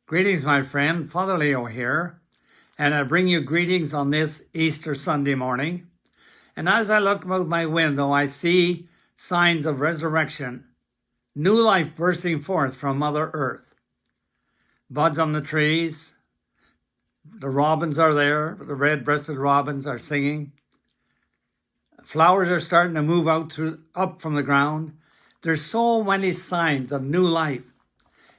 Greetings, my friend. Father Leo here, and I bring you greetings on this Easter Sunday morning. And as I look out my window, I see signs of resurrection, new life bursting forth from Mother Earth. Buds on the trees, the robins are there, the red-breasted robins are singing. Flowers are starting to move up from the ground. There's so many signs of new life.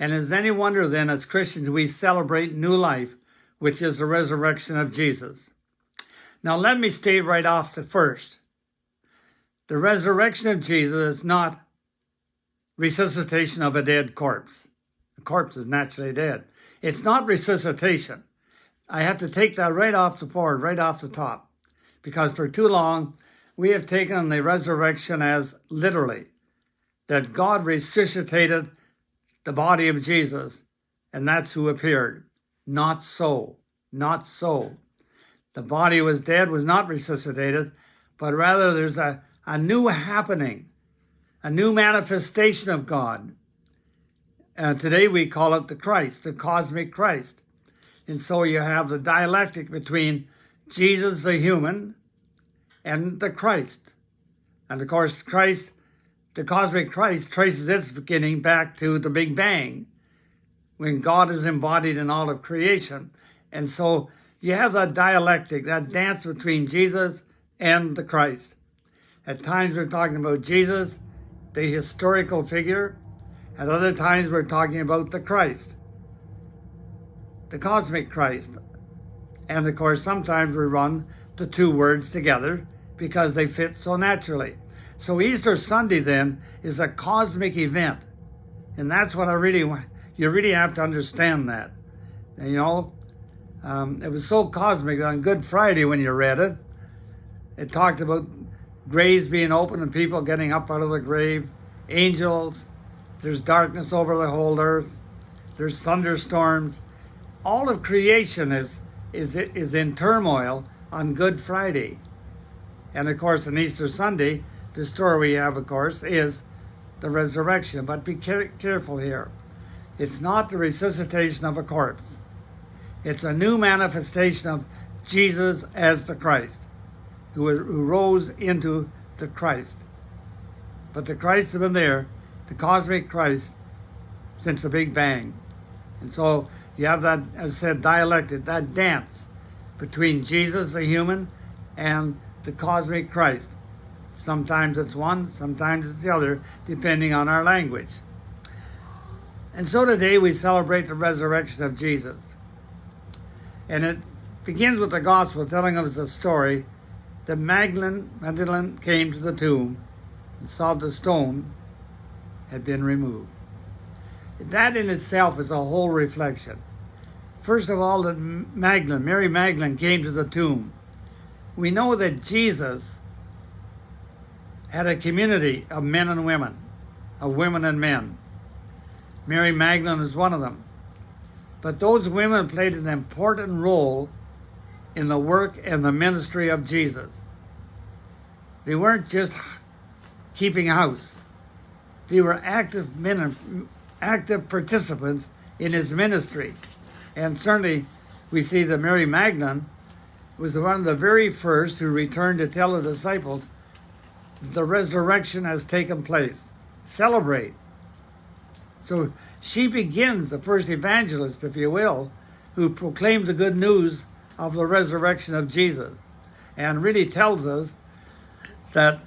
And is any wonder then, as Christians, we celebrate new life, which is the resurrection of Jesus. Now, let me state right off the first. The resurrection of Jesus is not resuscitation of a dead corpse. The corpse is naturally dead. It's not resuscitation. I have to take that right off the board, right off the top, because for too long, we have taken the resurrection as literally, that God resuscitated the body of Jesus, and that's who appeared. Not so. Not so. The body was dead, was not resuscitated, but rather there's a new happening, a new manifestation of God. And today we call it the Christ, the cosmic Christ. And so you have the dialectic between Jesus the human and the Christ. And of course, Christ, the cosmic Christ, traces its beginning back to the Big Bang, when God is embodied in all of creation. And so you have that dialectic, that dance between Jesus and the Christ. At times we're talking about Jesus, the historical figure. At other times we're talking about the Christ, the cosmic Christ. And of course, sometimes we run the two words together because they fit so naturally. So Easter Sunday then is a cosmic event. And that's what you really have to understand that. And, it was so cosmic on Good Friday when you read it. It talked about graves being open and people getting up out of the grave, angels, there's darkness over the whole earth, there's thunderstorms. All of creation is in turmoil on Good Friday. And of course, on Easter Sunday, the story we have, of course, is the resurrection. But be careful here. It's not the resuscitation of a corpse. It's a new manifestation of Jesus as the Christ, who rose into the Christ. But the Christ has been there, the cosmic Christ, since the Big Bang. And so you have that, as I said, dialectic, that dance between Jesus, the human, and the cosmic Christ. Sometimes it's one, sometimes it's the other, depending on our language. And so today we celebrate the resurrection of Jesus. And it begins with the gospel telling us a story that Magdalene came to the tomb and saw the stone had been removed. That in itself is a whole reflection. First of all, that Mary Magdalene came to the tomb. We know that Jesus had a community of men and women, of women and men. Mary Magdalene is one of them. But those women played an important role in the work and the ministry of Jesus. They weren't just keeping house. They were active participants in his ministry. And certainly we see that Mary Magdalene was one of the very first who returned to tell the disciples the resurrection has taken place. Celebrate. So she begins, the first evangelist, if you will, who proclaimed the good news of the resurrection of Jesus, and really tells us that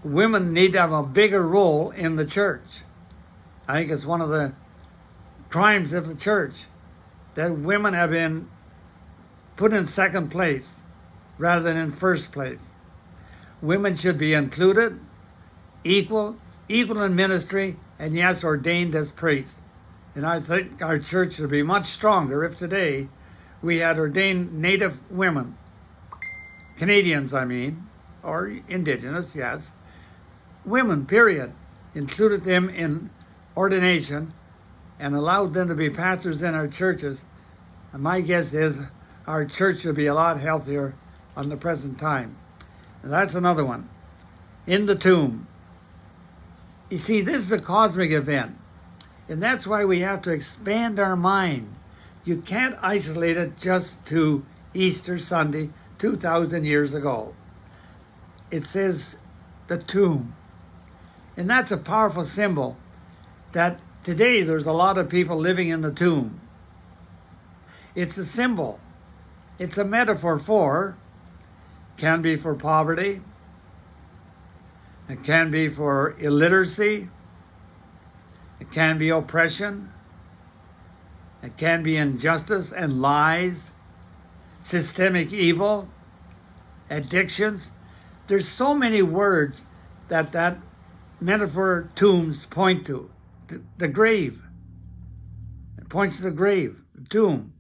women need to have a bigger role in the church. I think it's one of the crimes of the church that women have been put in second place rather than in first place. Women should be included, equal in ministry, and yes, ordained as priests. And I think our church would be much stronger if today we had ordained Native women, Canadians I mean, or Indigenous, yes, women, period, included them in ordination and allowed them to be pastors in our churches. And my guess is our church would be a lot healthier on the present time. And that's another one. In the tomb. You see, this is a cosmic event. And that's why we have to expand our mind You can't isolate it just to Easter Sunday 2,000 years ago. It says the tomb. And that's a powerful symbol that today there's a lot of people living in the tomb. It's a symbol. It's a metaphor for, can be for poverty. It can be for illiteracy. It can be oppression. It can be injustice and lies, systemic evil, addictions. There's so many words that metaphor tombs point to. The grave. It points to the grave, the tomb.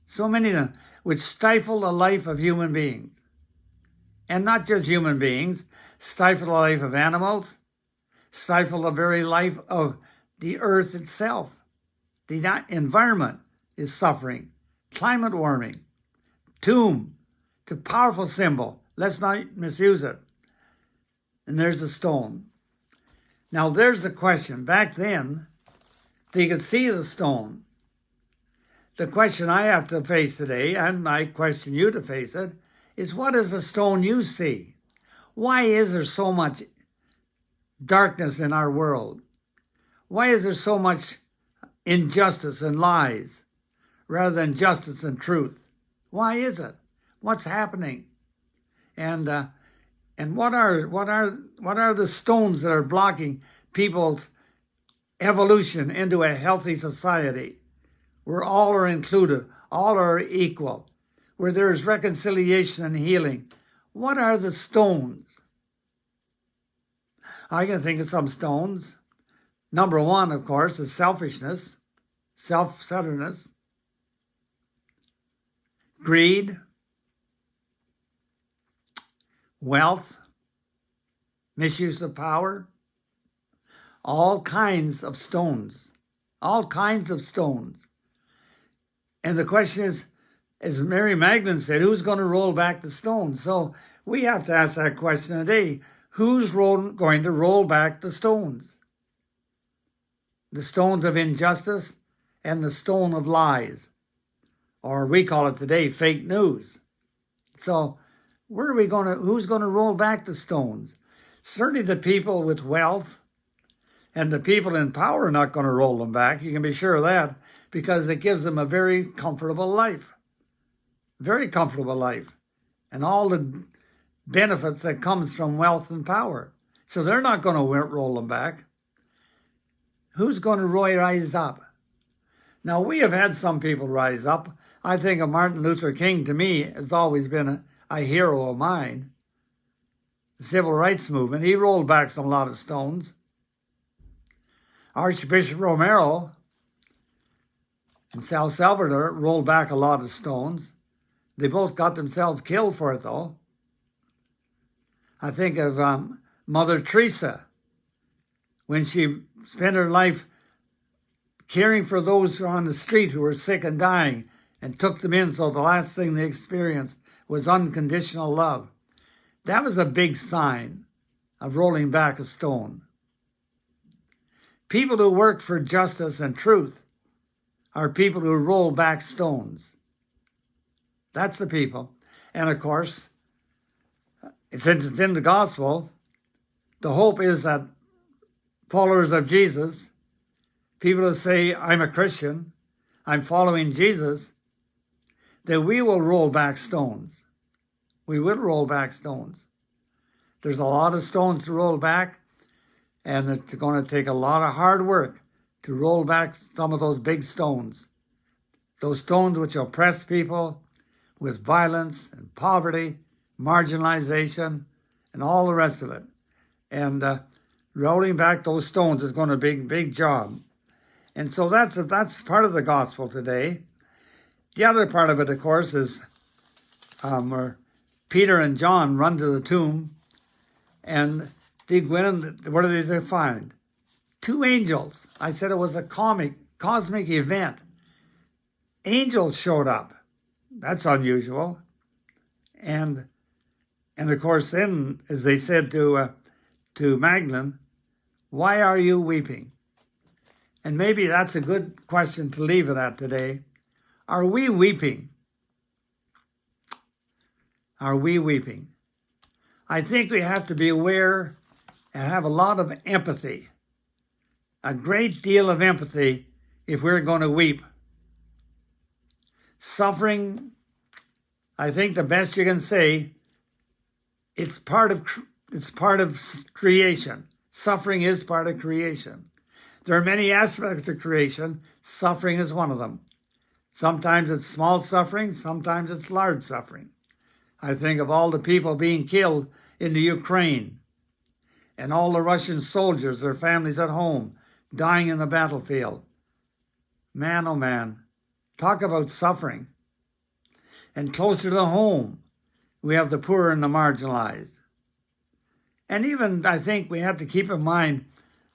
So many of them which stifle the life of human beings. And not just human beings, stifle the life of animals, stifle the very life of the earth itself. The environment is suffering. Climate warming. Tomb. It's a powerful symbol. Let's not misuse it. And there's a stone. Now there's the question. Back then, they could see the stone. The question I have to face today, and I question you to face it, is what is the stone you see? Why is there so much darkness in our world? Why is there so much injustice and lies rather than justice and truth? Why is it? What's happening? And what are the stones that are blocking people's evolution into a healthy society where all are included, all are equal, where there is reconciliation and healing? What are the stones? I can think of some stones. Number one, of course, is selfishness, self-centeredness, greed, wealth, misuse of power, all kinds of stones, all kinds of stones. And the question is, as Mary Magdalene said, who's going to roll back the stones? So we have to ask that question today. Who's going to roll back the stones? The stones of injustice and the stone of lies, or we call it today fake news. So who's going to roll back the stones? Certainly the people with wealth and the people in power are not going to roll them back. You can be sure of that, because it gives them a very comfortable life. Very comfortable life. And all the benefits that comes from wealth and power. So they're not going to roll them back. Who's going to rise up? Now, we have had some people rise up. I think of Martin Luther King, to me, has always been a hero of mine. The civil rights movement, he rolled back a lot of stones. Archbishop Romero in El Salvador rolled back a lot of stones. They both got themselves killed for it, though. I think of Mother Teresa, when she spent her life caring for those who were on the street who were sick and dying, and took them in, so the last thing they experienced was unconditional love. That was a big sign of rolling back a stone. People who work for justice and truth are people who roll back stones. That's the people. And of course, since it's in the gospel, the hope is that followers of Jesus, people who say, I'm a Christian, I'm following Jesus, that we will roll back stones. We will roll back stones. There's a lot of stones to roll back, and it's going to take a lot of hard work to roll back some of those big stones. Those stones which oppress people with violence and poverty, marginalization, and all the rest of it. And rolling back those stones is going to be a big job. And so that's part of the gospel today. The other part of it, of course, is where Peter and John run to the tomb, and they go in, what do they find? Two angels. I said it was a cosmic event. Angels showed up. That's unusual. And of course, then, as they said to Magdalene, why are you weeping? And maybe that's a good question to leave it at today. Are we weeping? Are we weeping? I think we have to be aware and have a lot of empathy, a great deal of empathy if we're going to weep. Suffering, I think the best you can say, it's part of creation. Suffering is part of creation. There are many aspects of creation. Suffering is one of them. Sometimes it's small suffering, sometimes it's large suffering. I think of all the people being killed in the Ukraine and all the Russian soldiers, their families at home, dying in the battlefield. Man, oh man, talk about suffering. And closer to home, we have the poor and the marginalized. And even, I think, we have to keep in mind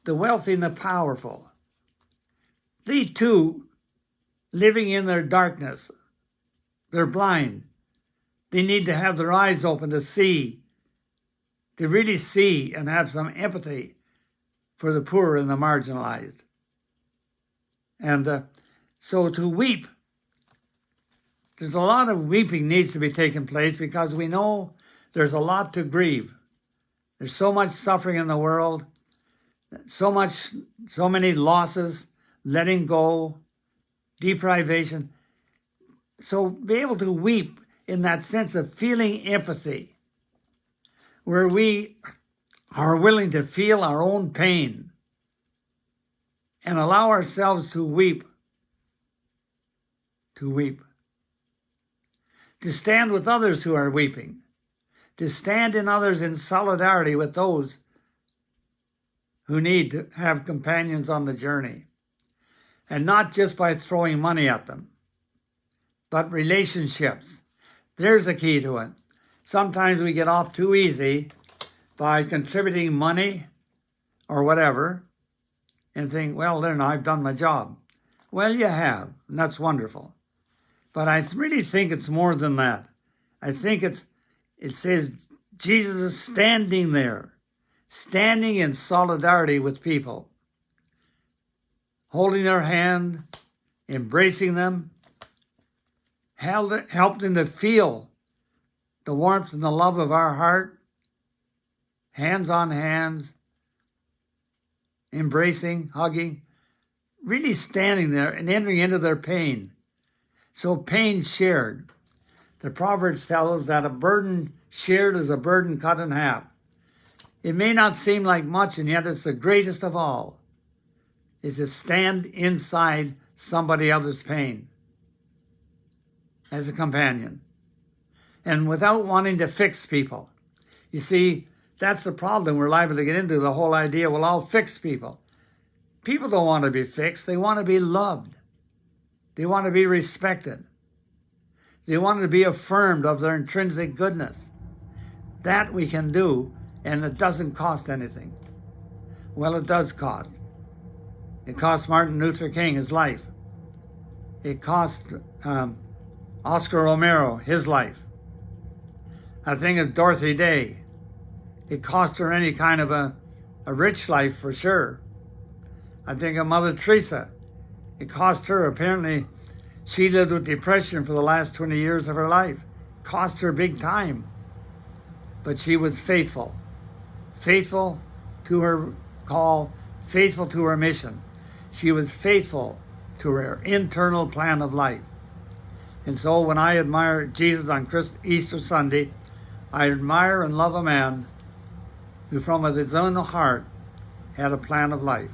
the wealthy and the powerful. They too, living in their darkness, they're blind. They need to have their eyes open to see, to really see and have some empathy for the poor and the marginalized. And so to weep, there's a lot of weeping needs to be taking place because we know there's a lot to grieve. There's so much suffering in the world, so many losses, letting go, deprivation. So be able to weep in that sense of feeling empathy, where we are willing to feel our own pain and allow ourselves to weep, to stand with others who are weeping, to stand in others in solidarity with those who need to have companions on the journey, and not just by throwing money at them, but relationships. There's a key to it. Sometimes we get off too easy by contributing money or whatever and think, well, there now I've done my job. Well, you have, and that's wonderful. But I really think it's more than that. I think it says Jesus is standing there, standing in solidarity with people, holding their hand, embracing them, helped them to feel the warmth and the love of our heart, hands on hands, embracing, hugging, really standing there and entering into their pain. So pain shared. The Proverbs tell us that a burden shared is a burden cut in half. It may not seem like much, and yet it's the greatest of all, is to stand inside somebody else's pain as a companion, and without wanting to fix people. You see, that's the problem we're liable to get into, the whole idea, we'll all fix people. People don't want to be fixed. They want to be loved. They want to be respected. They want to be affirmed of their intrinsic goodness. That we can do, and it doesn't cost anything. Well, it does cost. It cost Martin Luther King his life. It cost Oscar Romero his life. I think of Dorothy Day. It cost her any kind of a rich life for sure. I think of Mother Teresa. It cost her, apparently, she lived with depression for the last 20 years of her life. Cost her big time. But she was faithful. Faithful to her call, faithful to her mission. She was faithful to her internal plan of life. And so when I admire Jesus on Easter Sunday, I admire and love a man who from his own heart had a plan of life.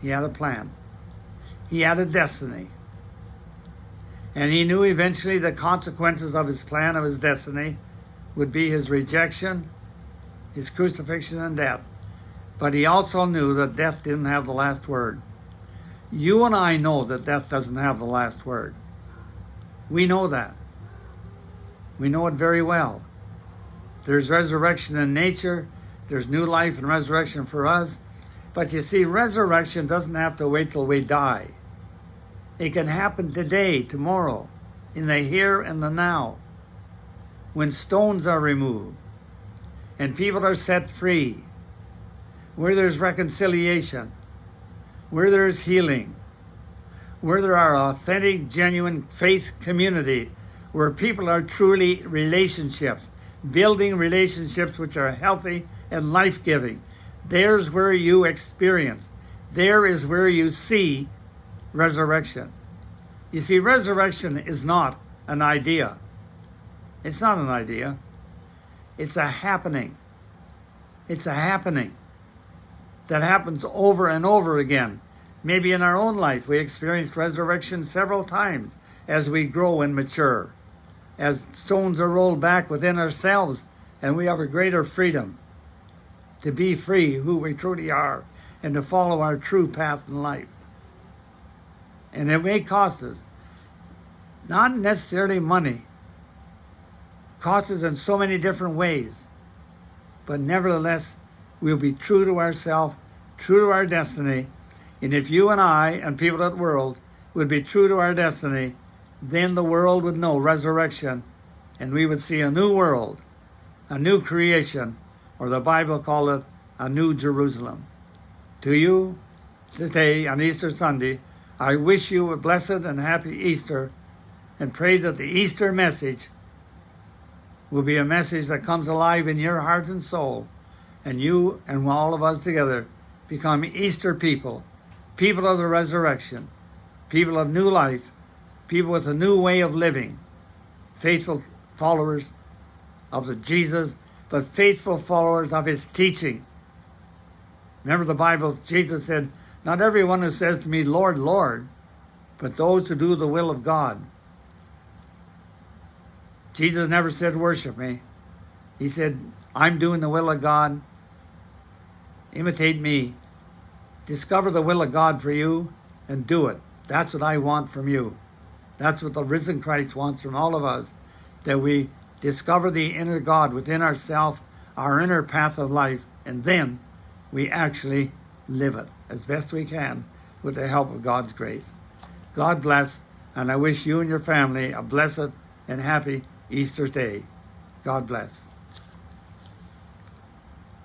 He had a plan. He had a destiny. And he knew eventually the consequences of his plan, of his destiny, would be his rejection, his crucifixion and death. But he also knew that death didn't have the last word. You and I know that death doesn't have the last word. We know that. We know it very well. There's resurrection in nature. There's new life and resurrection for us. But you see, resurrection doesn't have to wait till we die. It can happen today, tomorrow, in the here and the now, when stones are removed and people are set free, where there's reconciliation, where there is healing, where there are authentic, genuine faith community, where people are truly relationships, building relationships which are healthy and life-giving. There's where you experience. There is where you see resurrection. You see, resurrection is not an idea. It's not an idea. It's a happening. It's a happening that happens over and over again. Maybe in our own life, we experienced resurrection several times as we grow and mature, as stones are rolled back within ourselves, and we have a greater freedom to be free who we truly are and to follow our true path in life. And it may cost us, not necessarily money, cost us in so many different ways, but nevertheless, we'll be true to ourselves, true to our destiny. And if you and I and people of the world would be true to our destiny, then the world would know resurrection, and we would see a new world, a new creation, or the Bible called it a new Jerusalem. To you, today on Easter Sunday, I wish you a blessed and happy Easter, and pray that the Easter message will be a message that comes alive in your heart and soul, and you and all of us together become Easter people, people of the resurrection, people of new life, people with a new way of living, faithful followers of the Jesus, but faithful followers of his teachings. Remember the Bible, Jesus said, not everyone who says to me, Lord, Lord, but those who do the will of God. Jesus never said, worship me. He said, I'm doing the will of God. Imitate me. Discover the will of God for you and do it. That's what I want from you. That's what the risen Christ wants from all of us, that we discover the inner God within ourselves, our inner path of life, and then we actually live it as best we can with the help of God's grace. God bless, and I wish you and your family a blessed and happy Easter day. God bless.